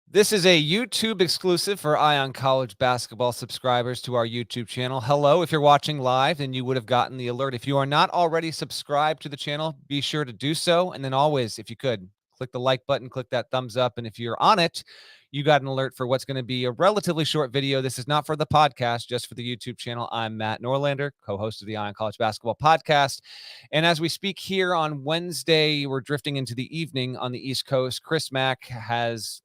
This is a YouTube exclusive for Ion College basketball subscribers to our YouTube channel. Hello, if you're watching live, then you would have gotten the alert. If you are not already subscribed to the channel, be sure to do so. And then always, if you could, click the like button, click that thumbs up. And if you're on it, you got an alert for what's going to be a relatively short video. This is not for the podcast, just for the YouTube channel. I'm Matt Norlander, co-host of the Ion College basketball podcast. And as we speak here on Wednesday, we're drifting into the evening on the East Coast. Chris Mack has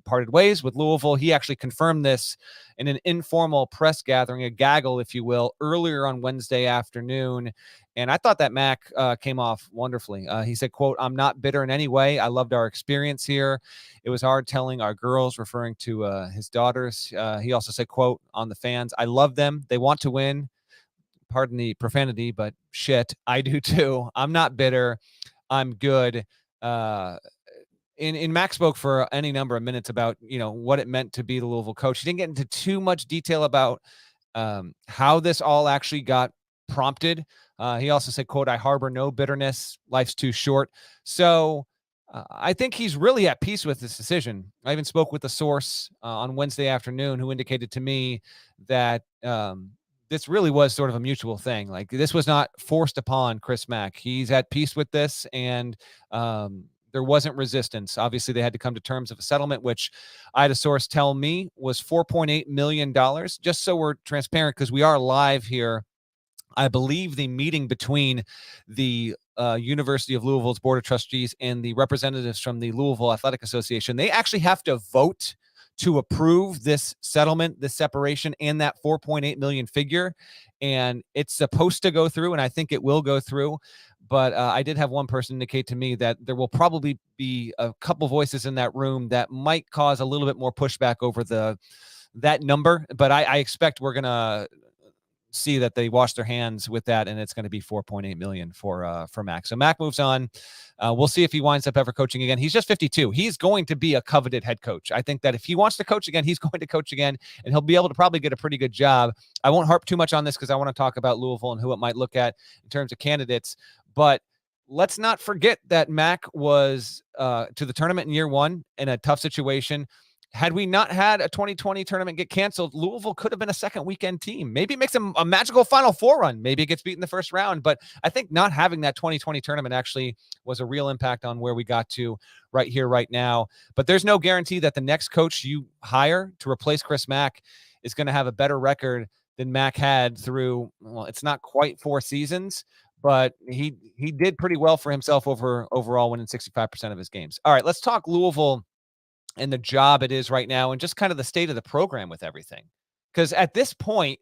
parted ways with Louisville. He actually confirmed this in an informal press gathering, a gaggle, if you will, earlier on Wednesday afternoon. And I thought that Mack came off wonderfully. He said, quote, "I'm not bitter in any way. I loved our experience here. It was hard telling our girls," referring to his daughters. He also said, quote, "on the fans, I love them. They want to win. Pardon the profanity, but shit, I do too. I'm not bitter. I'm good." In Max spoke for any number of minutes about, what it meant to be the Louisville coach. He didn't get into too much detail about how this all actually got prompted. He also said, quote, "I harbor no bitterness. Life's too short." So I think he's really at peace with this decision. I even spoke with a source on Wednesday afternoon who indicated to me that this really was sort of a mutual thing. Like, this was not forced upon Chris Mack. He's at peace with this, and there wasn't resistance. Obviously, they had to come to terms of a settlement, which I had a source tell me was $4.8 million. Just so we're transparent, because we are live here, I believe the meeting between the University of Louisville's Board of Trustees and the representatives from the Louisville Athletic Association, they actually have to vote to approve this settlement, this separation, and that 4.8 million figure. And it's supposed to go through, and I think it will go through. But I did have one person indicate to me that there will probably be a couple voices in that room that might cause a little bit more pushback over that number. But I expect we're going to see that they wash their hands with that, and it's going to be 4.8 million for Mac. So Mac moves on. We'll see if he winds up ever coaching again. He's just 52. He's going to be a coveted head coach. I think that if he wants to coach again, he's going to coach again, and he'll be able to probably get a pretty good job. I won't harp too much on this because I want to talk about Louisville and who it might look at in terms of candidates. But let's not forget that Mac was to the tournament in year one in a tough situation. Had we not had a 2020 tournament get canceled, Louisville could have been a second weekend team. Maybe it makes them a magical Final Four run. Maybe it gets beat in the first round. But I think not having that 2020 tournament actually was a real impact on where we got to right here, right now. But there's no guarantee that the next coach you hire to replace Chris Mack is going to have a better record than Mack had through, well, it's not quite 4 seasons, but he did pretty well for himself overall, winning 65% of his games. All right, let's talk Louisville and the job it is right now, and just kind of the state of the program with everything. Because at this point,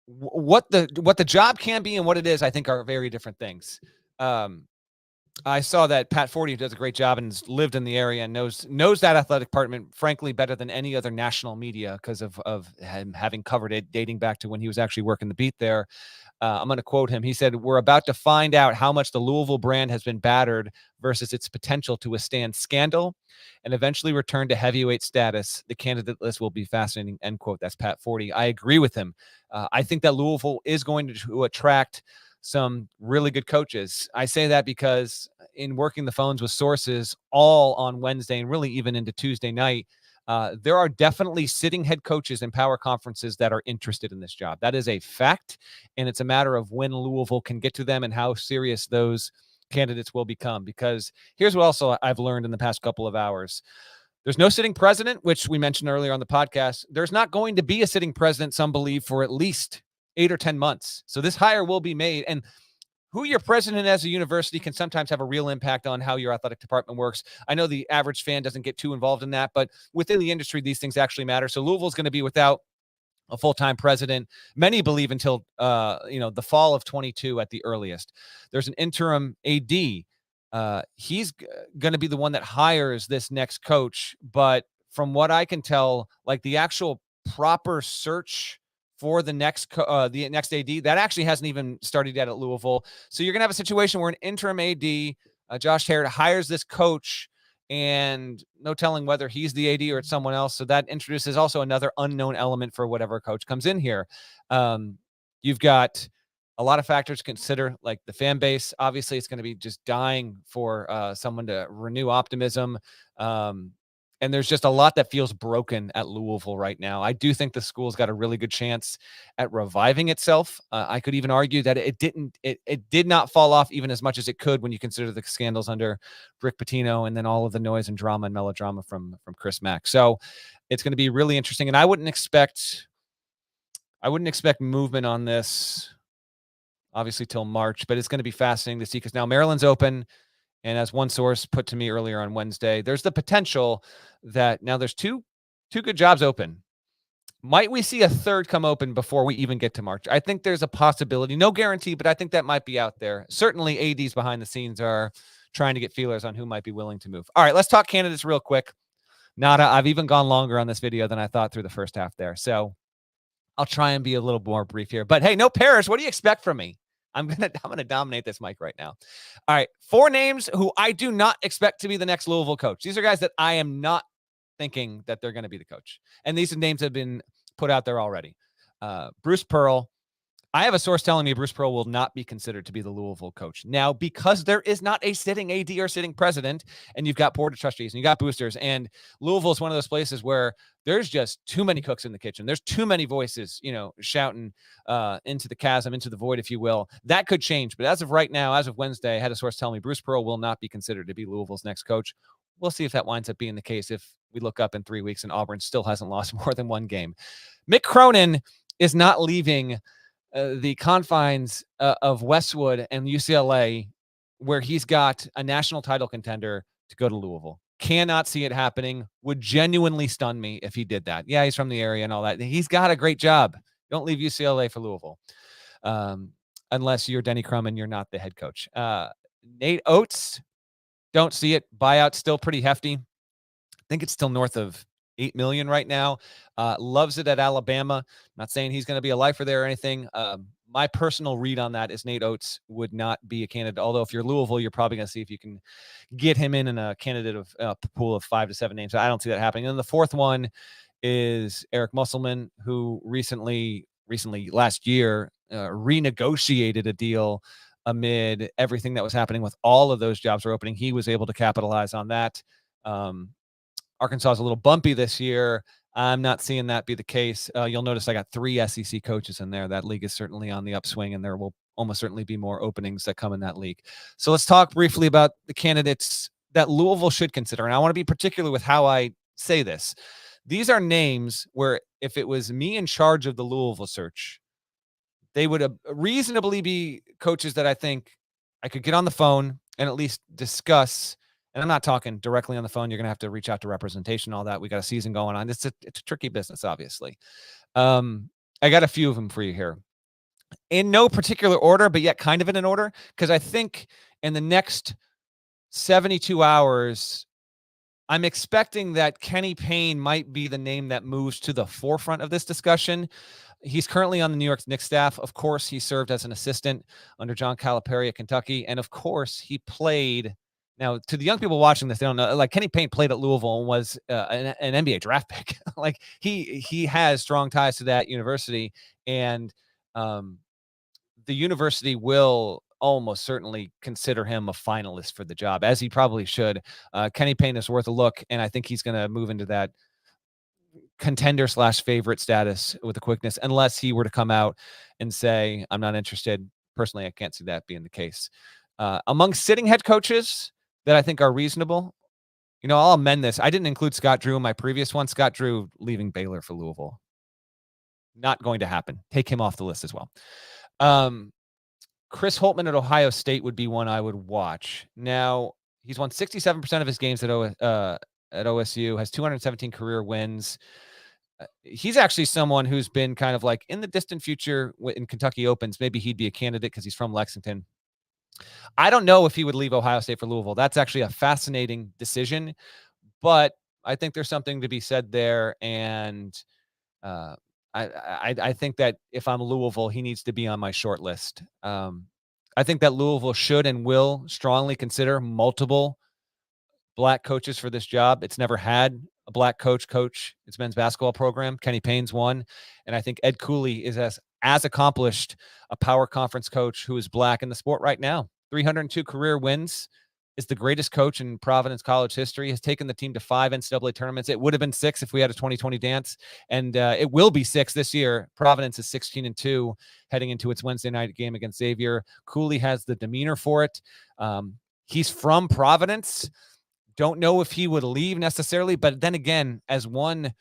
what the job can be and what it is, I think, are very different things. I saw that Pat Forty does a great job and has lived in the area and knows that athletic department, frankly, better than any other national media because of him having covered it dating back to when he was actually working the beat there. I'm going to quote him. He said, "We're about to find out how much the Louisville brand has been battered versus its potential to withstand scandal and eventually return to heavyweight status. The candidate list will be fascinating," end quote. That's Pat Forty. I agree with him. I think that Louisville is going to attract some really good coaches. I say that because in working the phones with sources all on Wednesday and really even into Tuesday night, there are definitely sitting head coaches in power conferences that are interested in this job. That is a fact, and it's a matter of when Louisville can get to them and how serious those candidates will become. Because here's what also I've learned in the past couple of hours. There's no sitting president, which we mentioned earlier on the podcast. There's not going to be a sitting president, some believe, for at least 8 or 10 months. So this hire will be made. And who your president as a university can sometimes have a real impact on how your athletic department works. I know the average fan doesn't get too involved in that, but within the industry, these things actually matter. So Louisville's going to be without a full-time president. Many believe until, the fall of 22 at the earliest. There's an interim AD. He's going to be the one that hires this next coach. But from what I can tell, like the actual proper search for the next AD, that actually hasn't even started yet at Louisville. So you're going to have a situation where an interim AD, Josh Harrod, hires this coach, and no telling whether he's the AD or it's someone else. So that introduces also another unknown element for whatever coach comes in here. You've got a lot of factors to consider, like the fan base. Obviously, it's going to be just dying for someone to renew optimism. And there's just a lot that feels broken at Louisville right now. I do think the school's got a really good chance at reviving itself. I could even argue that it did not fall off even as much as it could when you consider the scandals under Rick Pitino and then all of the noise and drama and melodrama from Chris Mack. So it's going to be really interesting. And I wouldn't expect movement on this, obviously, till March, but it's going to be fascinating to see because now Maryland's open. And as one source put to me earlier on Wednesday, there's the potential that now there's two good jobs open. Might we see a third come open before we even get to March? I think there's a possibility. No guarantee, but I think that might be out there. Certainly ADs behind the scenes are trying to get feelers on who might be willing to move. All right, let's talk candidates real quick. Nada, I've even gone longer on this video than I thought through the first half there. So I'll try and be a little more brief here. But hey, no Parrish, what do you expect from me? I'm gonna dominate this mic right now. All right, 4 names who I do not expect to be the next Louisville coach. These are guys that I am not thinking that they're going to be the coach, and these names have been put out there already. Bruce Pearl. I have a source telling me Bruce Pearl will not be considered to be the Louisville coach. Now, because there is not a sitting AD or sitting president, and you've got board of trustees and you got boosters, and Louisville is one of those places where there's just too many cooks in the kitchen. There's too many voices, shouting into the chasm, into the void, if you will. That could change. But as of right now, as of Wednesday, I had a source tell me Bruce Pearl will not be considered to be Louisville's next coach. We'll see if that winds up being the case if we look up in 3 weeks and Auburn still hasn't lost more than one game. Mick Cronin is not leaving the confines of Westwood and UCLA, where he's got a national title contender, to go to Louisville. Cannot see it happening. Would genuinely stun me if he did that. Yeah, he's from the area and all that. He's got a great job. Don't leave UCLA for Louisville, unless you're Denny Crum and you're not the head coach. Nate Oates, don't see it. Buyout still pretty hefty. I think it's still north of $8 million right now. Loves it at Alabama. Not saying he's going to be a lifer there or anything. My personal read on that is Nate Oates would not be a candidate. Although if you're Louisville, you're probably going to see if you can get him in a candidate of pool of 5 to 7 names. I don't see that happening. And then the fourth one is Eric Musselman, who recently last year renegotiated a deal amid everything that was happening with all of those jobs are opening. He was able to capitalize on that. Arkansas is a little bumpy this year. I'm not seeing that be the case. You'll notice I got 3 SEC coaches in there. That league is certainly on the upswing, and there will almost certainly be more openings that come in that league. So let's talk briefly about the candidates that Louisville should consider. And I want to be particular with how I say this. These are names where if it was me in charge of the Louisville search, they would reasonably be coaches that I think I could get on the phone and at least discuss. And I'm not talking directly on the phone. You're going to have to reach out to representation, all that. We got a season going on. It's a tricky business, obviously. I got a few of them for you here. In no particular order, but yet kind of in an order, because I think in the next 72 hours, I'm expecting that Kenny Payne might be the name that moves to the forefront of this discussion. He's currently on the New York Knicks staff. Of course, he served as an assistant under John Calipari at Kentucky. And of course, he played. Now, to the young people watching this, they don't know. Like, Kenny Payne played at Louisville and was an NBA draft pick. Like, he has strong ties to that university, and the university will almost certainly consider him a finalist for the job, as he probably should. Kenny Payne is worth a look, and I think he's going to move into that contender/favorite status with a quickness, unless he were to come out and say, I'm not interested. Personally, I can't see that being the case. Among sitting head coaches that I think are reasonable, I'll amend this. I didn't include Scott Drew in my previous one. Scott Drew leaving Baylor for Louisville. Not going to happen. Take him off the list as well. Chris Holtmann at Ohio State would be one I would watch. Now, he's won 67% of his games at OSU, has 217 career wins. He's actually someone who's been kind of like in the distant future in Kentucky Opens. Maybe he'd be a candidate because he's from Lexington. I don't know if he would leave Ohio State for Louisville. That's actually a fascinating decision, but I think there's something to be said there. And I think that if I'm Louisville, he needs to be on my short list. I think that Louisville should and will strongly consider multiple black coaches for this job. It's never had a black coach its men's basketball program. Kenny Payne's one. And I think Ed Cooley is as accomplished a power conference coach who is black in the sport right now. 302 career wins. is the greatest coach in Providence college history, has taken the team to 5 NCAA tournaments. It would have been 6 if we had a 2020 dance, and it will be 6 this year. Providence is 16-2 heading into its Wednesday night game against Xavier. Cooley has the demeanor for it. He's from Providence. Don't know if he would leave necessarily, but then again, as one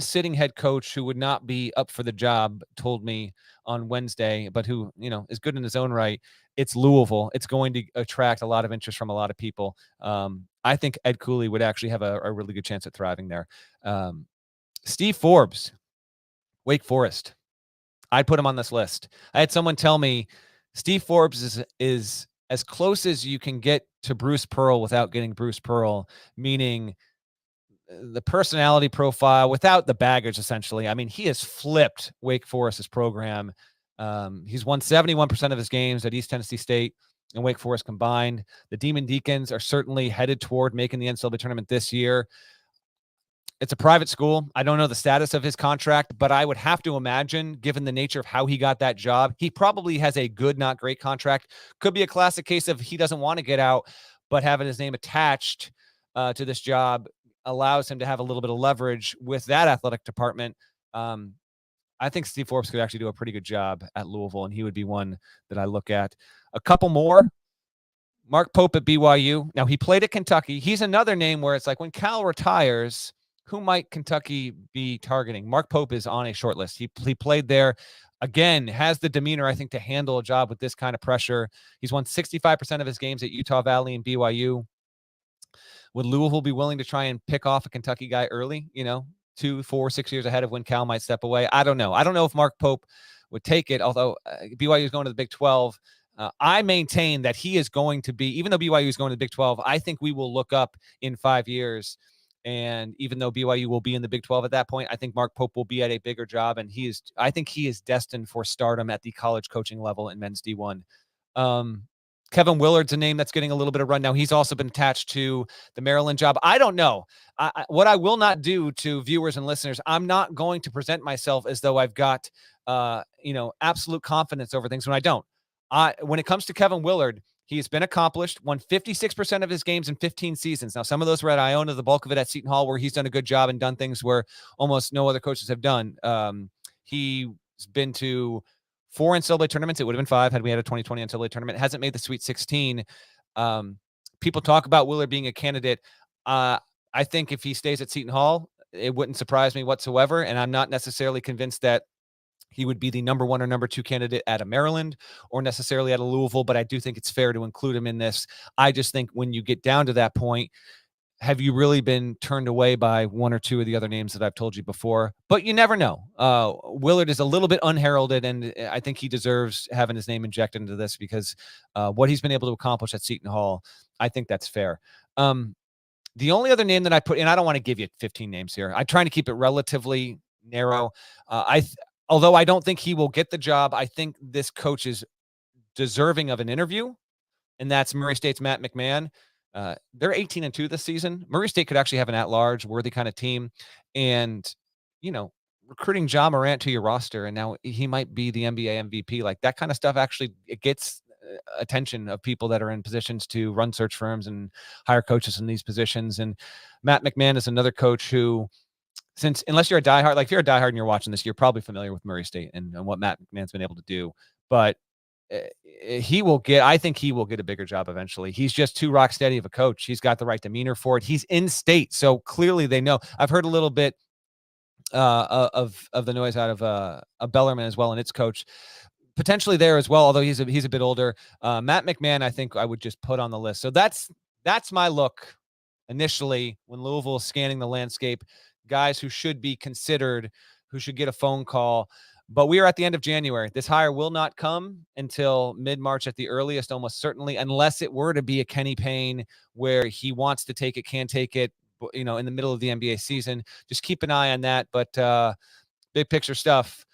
sitting head coach who would not be up for the job told me on Wednesday, but who, is good in his own right, it's Louisville. It's going to attract a lot of interest from a lot of people. I think Ed Cooley would actually have a really good chance at thriving there. Steve Forbes, Wake Forest. I'd put him on this list. I had someone tell me Steve Forbes is as close as you can get to Bruce Pearl without getting Bruce Pearl, meaning the personality profile without the baggage, essentially. I mean, he has flipped Wake Forest's program. He's won 71% of his games at East Tennessee State and Wake Forest combined. The Demon Deacons are certainly headed toward making the NCAA tournament this year. It's a private school. I don't know the status of his contract, but I would have to imagine, given the nature of how he got that job, he probably has a good, not great contract. Could be a classic case of he doesn't want to get out, but having his name attached to this job allows him to have a little bit of leverage with that athletic department. I think Steve Forbes could actually do a pretty good job at Louisville, and he would be one that I look at. A couple more. Mark Pope at BYU. Now, he played at Kentucky. He's another name where it's like when Cal retires, who might Kentucky be targeting? Mark Pope is on a short list. He played there. Again, has the demeanor, I think, to handle a job with this kind of pressure. He's won 65% of his games at Utah Valley and BYU. Would Louisville be willing to try and pick off a Kentucky guy early, 2, 4, 6 years ahead of when Cal might step away? I don't know. I don't know if Mark Pope would take it, although BYU is going to the Big 12. I maintain that he is going to be, even though BYU is going to the Big 12, I think we will look up in 5 years. And even though BYU will be in the Big 12 at that point, I think Mark Pope will be at a bigger job. And I think he is destined for stardom at the college coaching level in men's D1. Kevin Willard's a name that's getting a little bit of run now. He's also been attached to the Maryland job. I don't know. What I will not do to viewers and listeners, I'm not going to present myself as though I've got, absolute confidence over things when I don't. When it comes to Kevin Willard, he's been accomplished, won 56% of his games in 15 seasons. Now, some of those were at Iona, the bulk of it at Seton Hall, where he's done a good job and done things where almost no other coaches have done. He's been to 4 NCAA tournaments. It would have been 5 had we had a 2020 NCAA tournament. Hasn't made the Sweet 16. People talk about Willard being a candidate. I think if he stays at Seton Hall, it wouldn't surprise me whatsoever. And I'm not necessarily convinced that he would be the number 1 or number 2 candidate at a Maryland or necessarily at a Louisville, but I do think it's fair to include him in this. I just think when you get down to that point, have you really been turned away by 1 or 2 of the other names that I've told you before? But you never know. Willard is a little bit unheralded, and I think he deserves having his name injected into this because what he's been able to accomplish at Seton Hall, I think that's fair. The only other name that I put in, I don't want to give you 15 names here. I'm trying to keep it relatively narrow. Although I don't think he will get the job, I think this coach is deserving of an interview, and that's Murray State's Matt McMahon. They're 18-2 this season. Murray State could actually have an at-large, worthy kind of team. And, recruiting Ja Morant to your roster, and now he might be the NBA MVP. Like that kind of stuff actually, it gets attention of people that are in positions to run search firms and hire coaches in these positions. And Matt McMahon is another coach who, unless you're a diehard, like if you're a diehard and you're watching this, you're probably familiar with Murray State and what Matt McMahon's been able to do. But I think he will get a bigger job eventually. He's just too rock steady of a coach. He's got the right demeanor for it. He's in state, so clearly they know. I've heard a little bit of the noise out of Bellarmine as well, and its coach potentially there as well. Although he's a bit older. Matt McMahon, I think I would just put on the list. So that's my look initially when Louisville is scanning the landscape. Guys who should be considered, who should get a phone call. But we are at the end of January. This hire will not come until mid-March at the earliest, almost certainly, unless it were to be a Kenny Payne where he wants to take it, can take it, in the middle of the NBA season. Just keep an eye on that. But big picture stuff,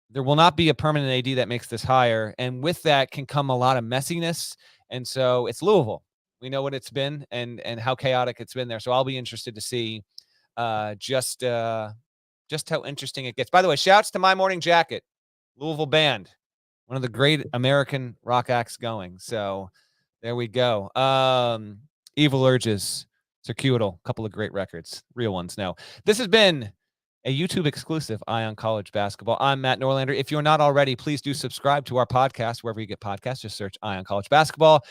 there will not be a permanent AD that makes this hire. And with that can come a lot of messiness. And so it's Louisville. We know what it's been and how chaotic it's been there. So I'll be interested to see just how interesting it gets. By the way, shouts to My Morning Jacket, Louisville band, one of the great American rock acts going. So There we go. Evil Urges, Circuital, a couple of great records, real ones. Now, this has been a YouTube exclusive Eye on College Basketball. I'm Matt Norlander. If you're not already, please do subscribe to our podcast wherever you get podcasts. Just search Eye on College Basketball.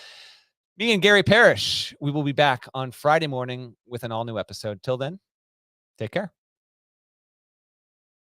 Me and Gary Parrish, we will be back on Friday morning with an all-new episode. Till then, take care.